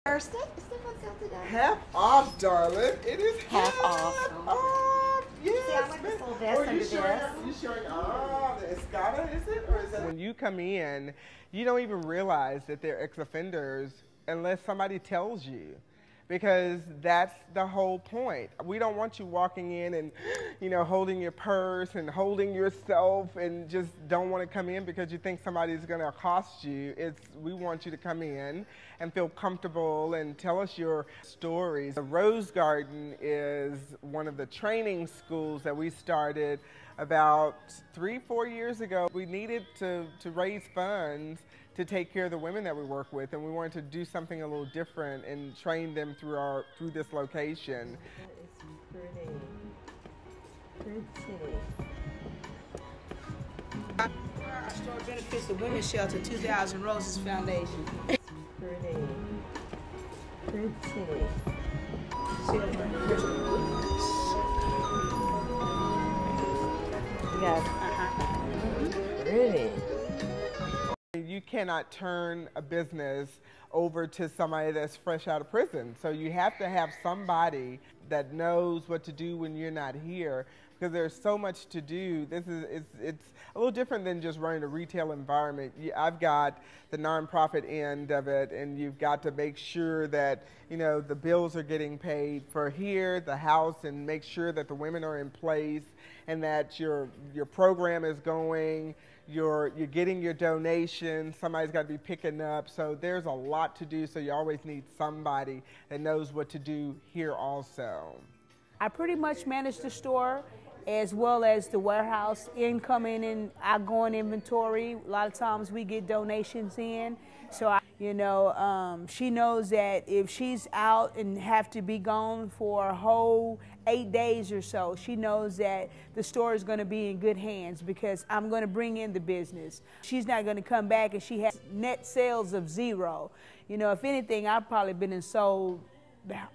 Stefan's out today. Half off, darling. It is Half off. Yes. See, I like this little vest under this. You showing, the Escada, is it? Or is that? When you come in, you don't even realize that they're ex-offenders unless somebody tells you. Because that's the whole point. We don't want you walking in and, holding your purse and holding yourself and just don't want to come in because you think somebody's going to accost you. We want you to come in and feel comfortable and tell us your stories. The Rose Garden is one of the training schools that we started about 3-4 years ago. We needed to raise funds to take care of the women that we work with, and we wanted to do something a little different and train them through this location. It's pretty. Our store benefits the Women's Shelter 2000 Roses Foundation. It's pretty. Pretty. You cannot turn a business over to somebody that's fresh out of prison. So you have to have somebody that knows what to do when you're not here, because there's so much to do. It's a little different than just running a retail environment. I've got the nonprofit end of it, and you've got to make sure that the bills are getting paid for here, the house, and make sure that the women are in place and that your program is going. You're getting your donations, somebody's got to be picking up, so there's a lot to do, so you always need somebody that knows what to do here also. I pretty much manage the store as well as the warehouse, incoming and outgoing inventory. A lot of times we get donations in, so she knows that if she's out and have to be gone for a whole 8 days or so, she knows that the store is going to be in good hands because I'm going to bring in the business. She's not going to come back and she has net sales of 0. If anything, I've probably been and sold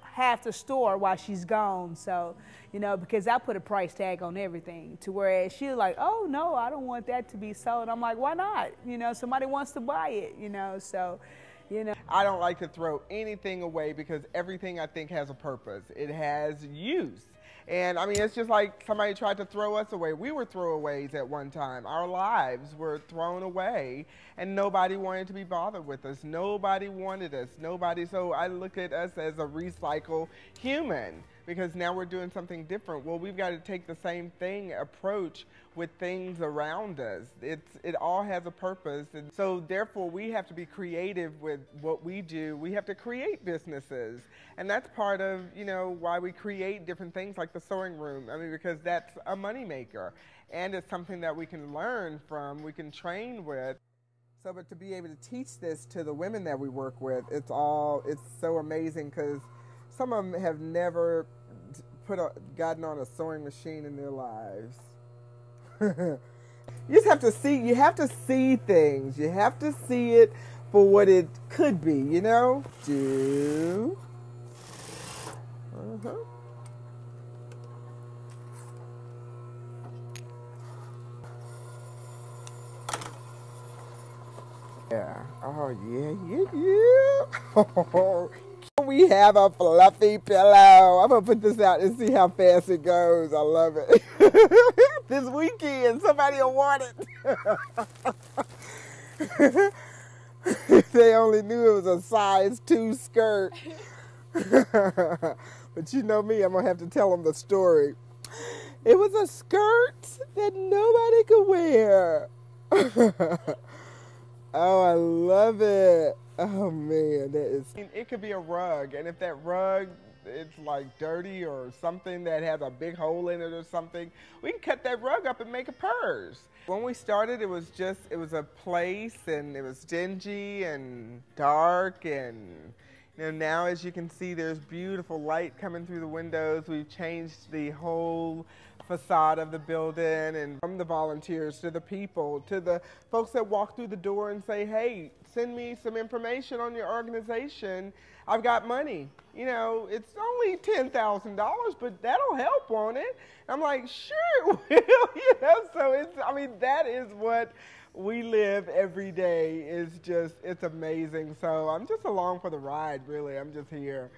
half the store while she's gone. So, because I put a price tag on everything, to whereas she's like, oh no, I don't want that to be sold. I'm like, why not? Somebody wants to buy it, so. I don't like to throw anything away because everything I think has a purpose. It has use. And I mean, it's just like somebody tried to throw us away. We were throwaways at one time. Our lives were thrown away and nobody wanted to be bothered with us. Nobody wanted us. So I look at us as a recycled human because now we're doing something different. Well, we've got to take the same approach with things around us. It all has a purpose, and so therefore we have to be creative with what we do. We have to create businesses, and that's part of why we create different things like the sewing room. I mean, because that's a moneymaker, and it's something that we can learn from, we can train with. So, but to be able to teach this to the women that we work with, it's so amazing because some of them have never gotten on a sewing machine in their lives. You just have to see. You have to see things. You have to see it for what it could be. Do. Yeah. Oh yeah. We have a fluffy pillow. I'm going to put this out and see how fast it goes. I love it. This weekend, somebody will want it. They only knew it was a size 2 skirt. But you know me, I'm going to have to tell them the story. It was a skirt that nobody could wear. Oh, I love it. Oh man, it could be a rug, and if that rug it's like dirty or something that has a big hole in it or something, we can cut that rug up and make a purse. When we started, it was a place, and it was dingy and dark, and now as you can see, there's beautiful light coming through the windows. We've changed the whole facade of the building, and from the volunteers to the people to the folks that walk through the door and say, hey, send me some information on your organization. I've got money. It's only $10,000, but that'll help, won't it? I'm like, sure it will. So that is what we live every day is just, it's amazing. So I'm just along for the ride, really. I'm just here.